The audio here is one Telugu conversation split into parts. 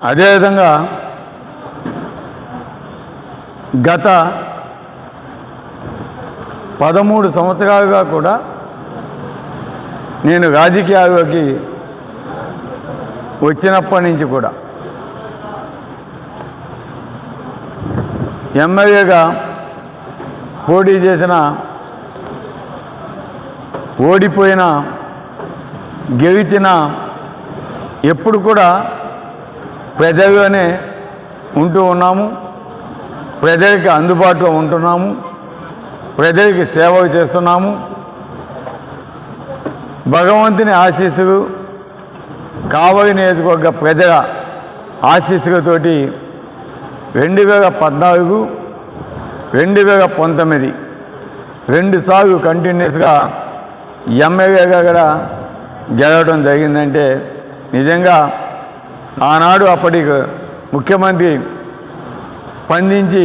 అదేవిధంగా గత 13 సంవత్సరాలుగా కూడా నేను రాజకీయాల్లోకి వచ్చినప్పటి నుంచి కూడా ఎమ్మెల్యేగా పోటీ చేసిన, ఓడిపోయిన, గెలిచిన ఎప్పుడు కూడా ప్రజల్లోనే ఉంటూ ఉన్నాము, ప్రజలకి అందుబాటులో ఉంటున్నాము, ప్రజలకి సేవలు చేస్తున్నాము. భగవంతుని ఆశీస్సులు, కావలి నియోజకవర్గ ప్రజల ఆశీస్సులతోటి 2014, 2019 2 కంటిన్యూస్గా ఎమ్మెల్యేగా కూడా గెలవడం జరిగిందంటే నిజంగా ఆనాడు అప్పటి ముఖ్యమంత్రి స్పందించి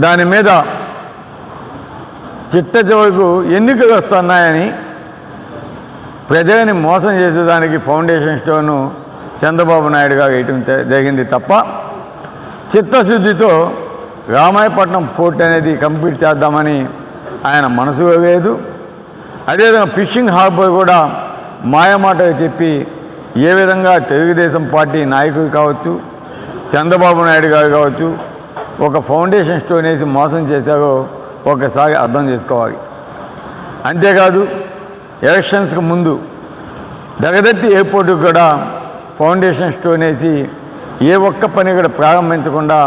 దాని మీద చిట్టచివరకు ఎన్నికలు వస్తున్నాయని ప్రజలని మోసం చేసేదానికి ఫౌండేషన్ స్టోను చంద్రబాబు నాయుడు గారు వేయటం జరిగింది తప్ప చిత్తశుద్ధితో రామాయపట్నం పోర్ట్ అనేది కంప్లీట్ చేద్దామని ఆయన మనసులో లేదు. అదేవిధంగా ఫిషింగ్ హార్బర్ కూడా మాయమాటలు చెప్పి ఏ విధంగా తెలుగుదేశం పార్టీ నాయకులు కావచ్చు, చంద్రబాబు నాయుడు గారు కావచ్చు ఒక ఫౌండేషన్ స్టోన్ వేసి మోసం చేశారో ఒకసారి అర్థం చేసుకోవాలి. అంతేకాదు ఎలక్షన్స్కి ముందు దగదత్తి ఎయిర్పోర్టుకు కూడా ఫౌండేషన్ స్టోన్ వేసి ఏ ఒక్క పని కూడా ప్రారంభించకుండా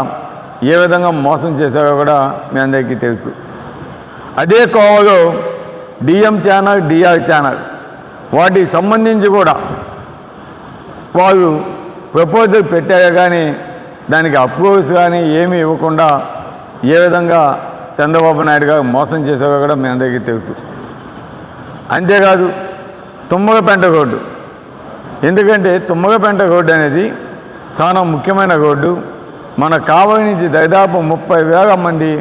ఏ విధంగా మోసం చేశారో కూడా మీ అందరికీ తెలుసు. అదే కోవలో డిఎం ఛానల్, డిఆర్ ఛానల్ వాటికి సంబంధించి కూడా వాళ్ళు ప్రపోజల్ పెట్టారు, కానీ దానికి అప్రూవల్స్ కానీ ఏమీ ఇవ్వకుండా ఏ విధంగా చంద్రబాబు నాయుడు గారు మోసం చేశారో కూడా మీ అందరికీ తెలుసు. అంతేకాదు తుమ్మలపెంట రోడ్డు, ఎందుకంటే తుమ్మలపెంట రోడ్డు అనేది చాలా ముఖ్యమైన రోడ్డు. మన కావలి నుంచి దాదాపు 30,000 మంది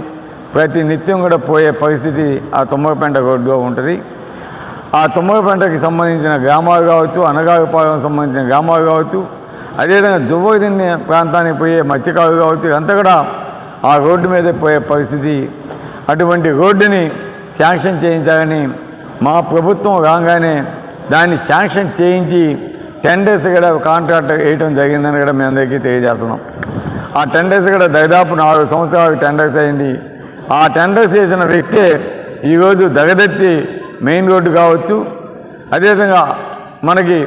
ప్రతి నిత్యం కూడా పోయే పరిస్థితి ఆ తుమ్మలపెంట రోడ్డులో ఉంటుంది. ఆ తుమ్మలపెంటకి సంబంధించిన గ్రామాలు కావచ్చు, అనగారిపాలెం సంబంధించిన గ్రామాలు కావచ్చు, అదేవిధంగా జువ్వదిన్ని ప్రాంతానికి పోయే మత్స్యకారులు కావచ్చు, అంతా కూడా ఆ రోడ్డు మీదే పోయే పరిస్థితి. అటువంటి రోడ్డుని శాంక్షన్ చేయించాలని మా ప్రభుత్వం రాగానే దాన్ని శాంక్షన్ చేయించి టెండర్స్ కూడా కాంట్రాక్ట్ వేయటం జరిగిందని కూడా మీ అందరికీ తెలియజేస్తున్నాం. ఆ టెండర్స్ కూడా దాదాపు 4 సంవత్సరాలు టెండర్స్ అయింది. ఆ టెండర్స్ వేసిన వ్యక్తే ఈరోజు దగదత్తి మెయిన్ రోడ్డు కావచ్చు, అదేవిధంగా మనకి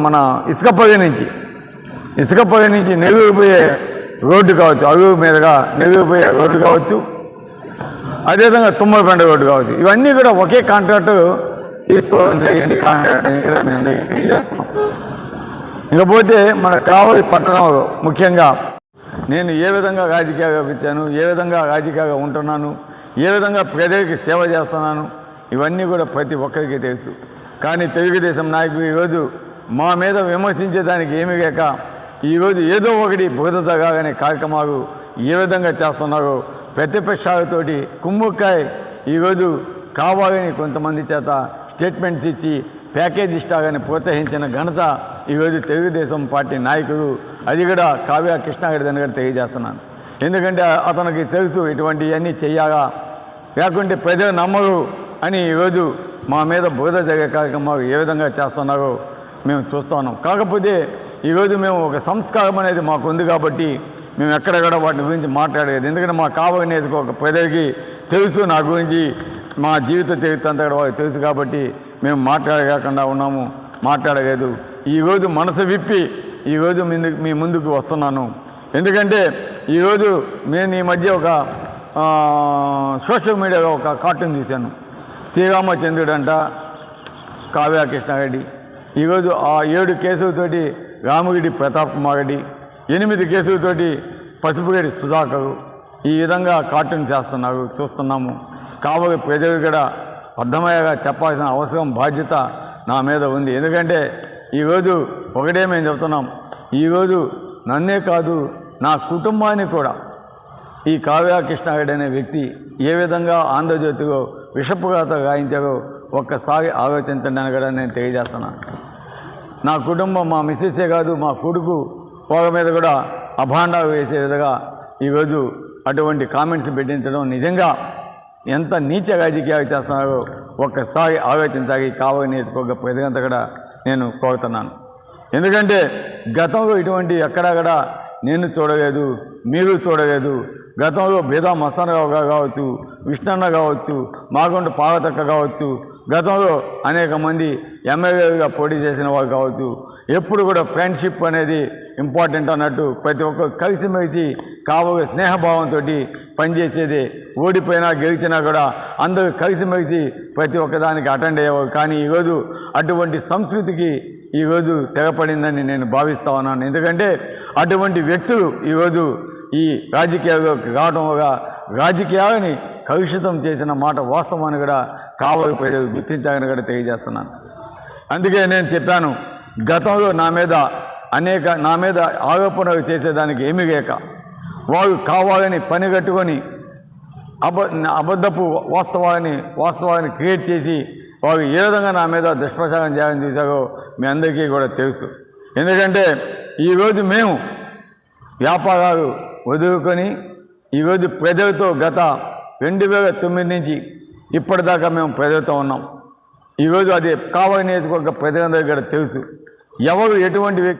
మన ఇసుకపల్లి నుంచి నెల్లూరు పోయే రోడ్డు కావచ్చు, అరువు మీదుగా నెల్లూరు పోయే రోడ్డు కావచ్చు, అదేవిధంగా తుమ్మలపెంట రోడ్డు కావచ్చు, ఇవన్నీ కూడా ఒకే కాంట్రాక్టు తీసుకోవడం జరిగింది. ఇకపోతే మన కావలి పట్టణంలో ముఖ్యంగా నేను ఏ విధంగా రాజకీయాగా వచ్చాను, ఏ విధంగా రాజకీయాగా ఉంటున్నాను, ఏ విధంగా ప్రజలకి సేవ చేస్తున్నాను, ఇవన్నీ కూడా ప్రతి ఒక్కరికి తెలుసు. కానీ తెలుగుదేశం నాయకులు ఈరోజు మా మీద విమర్శించేదానికి ఏమీ లేక ఈరోజు ఏదో ఒకటి బురదగానే కార్యక్రమాలు ఏ విధంగా చేస్తున్నారో ప్రతిపక్షాలతోటి కుమ్ముక్కాయ ఈరోజు కావాలని కొంతమంది చేత స్టేట్మెంట్స్ ఇచ్చి ప్యాకేజ్ ఇష్టాగానే ప్రోత్సహించిన ఘనత ఈరోజు తెలుగుదేశం పార్టీ నాయకులు, అది కూడా కావ్య కృష్ణారెడ్డి గారు తెలియజేస్తున్నాను. ఎందుకంటే అతనికి తెలుసు ఇటువంటివన్నీ చెయ్యాలా, లేకుంటే ప్రజలు నమ్మరు అని ఈరోజు మా మీద బురద జరిగే కార్యక్రమాలు ఏ విధంగా చేస్తున్నారో మేము చూస్తున్నాం. కాకపోతే ఈరోజు మేము ఒక సంస్కారం అనేది మాకు ఉంది కాబట్టి మేము ఎక్కడెక్కడ వాటి గురించి మాట్లాడలేదు. ఎందుకంటే మా కావలి నియోజకవర్గ ప్రజలకి తెలుసు, నా గురించి మా జీవిత చరిత్ర అంతా కూడా వాళ్ళకి తెలుసు కాబట్టి మేము మాట్లాడకుండా ఉన్నాము, మాట్లాడలేదు. ఈరోజు మనసు విప్పి ఈరోజు మీ ముందుకు వస్తున్నాను. ఎందుకంటే ఈరోజు నేను ఈ మధ్య ఒక సోషల్ మీడియాలో ఒక కార్టూన్ చూశాను. శ్రీరామచంద్రుడు అంట, కావ్య కృష్ణారెడ్డి. ఈరోజు ఆ 7 కేసులతోటి రామగిరి ప్రతాప్ కుమార్ రెడ్డి, 8 కేసులతోటి పసుపుగడి సుధాకరు ఈ విధంగా కార్టూన్ చేస్తున్నారు, చూస్తున్నాము. కావలి ప్రజలు కూడా అర్థమయ్యేగా చెప్పాల్సిన అవసరం, బాధ్యత నా మీద ఉంది. ఎందుకంటే ఈరోజు ఒకటే మేము చెప్తున్నాం, ఈరోజు నన్నే కాదు నా కుటుంబాన్ని కూడా ఈ కావ్య కృష్ణారెడ్డి అనే వ్యక్తి ఏ విధంగా ఆంధ్రజ్యోతిలో విషపుగాత గాయించారో ఒక్కసారి ఆలోచించండి అని కూడా నేను తెలియజేస్తున్నాను. నా కుటుంబం మా మిస్సెసే కాదు, మా కొడుకు పొగ మీద కూడా అభాండాలు వేసే విధంగా ఈరోజు అటువంటి కామెంట్స్ పెట్టించడం నిజంగా ఎంత నీచ రాజకీయాలు చేస్తున్నారో ఒక్కసారి ఆలోచించాలి. కావలి నియోజకవర్గ ప్రజలంతా కూడా నేను కోరుతున్నాను. ఎందుకంటే గతంలో ఇటువంటి ఎక్కడక్కడ నేను చూడలేదు, మీరు చూడలేదు. గతంలో బీదా మస్తానరావు గారు కావచ్చు, విష్ణన్న కావచ్చు, మాగుంట పార్వతక్క కావచ్చు, గతంలో అనేక మంది ఎమ్మెల్యేలుగా పోటీ చేసిన వారు కావచ్చు. ఎప్పుడు కూడా ఫ్రెండ్షిప్ అనేది ఇంపార్టెంట్ అన్నట్టు ప్రతి ఒక్కరు కలిసిమెలిసి కావలి స్నేహభావంతో పనిచేసేది. ఓడిపోయినా గెలిచినా కూడా అందరూ కలిసిమెలిసి ప్రతి ఒక్కదానికి అటెండ్ అయ్యేవారు. కానీ ఈరోజు అటువంటి సంస్కృతికి ఈరోజు తెగపడిందని నేను భావిస్తూ ఉన్నాను. ఎందుకంటే అటువంటి వ్యక్తులు ఈరోజు ఈ రాజకీయాల్లోకి రావడం వల్ల రాజకీయాలని కలుషితం చేసిన మాట వాస్తవాన్ని కూడా కావలి ప్రజలు గుర్తించాలని కూడా తెలియజేస్తున్నాను. అందుకే నేను చెప్పాను, గతంలో నా మీద ఆరోపణలు చేసేదానికి ఏమీ లేక వారు కావాలని పనిగట్టుకొని అబద్ధపు వాస్తవాన్ని క్రియేట్ చేసి వారు ఏ విధంగా నా మీద దుష్ప్రచారం చేయాలని చూశారో మీ అందరికీ కూడా తెలుసు. ఎందుకంటే ఈరోజు మేము వ్యాపారాలు వదులుకొని ఈరోజు ప్రజలతో గత 2009 నుంచి ఇప్పటిదాకా మేము ప్రజలతో ఉన్నాం. ఈరోజు అది కావలి నియోజకవర్గ ప్రజలందరికీ కూడా తెలుసు ఎవరు ఎటువంటి వ్యక్తి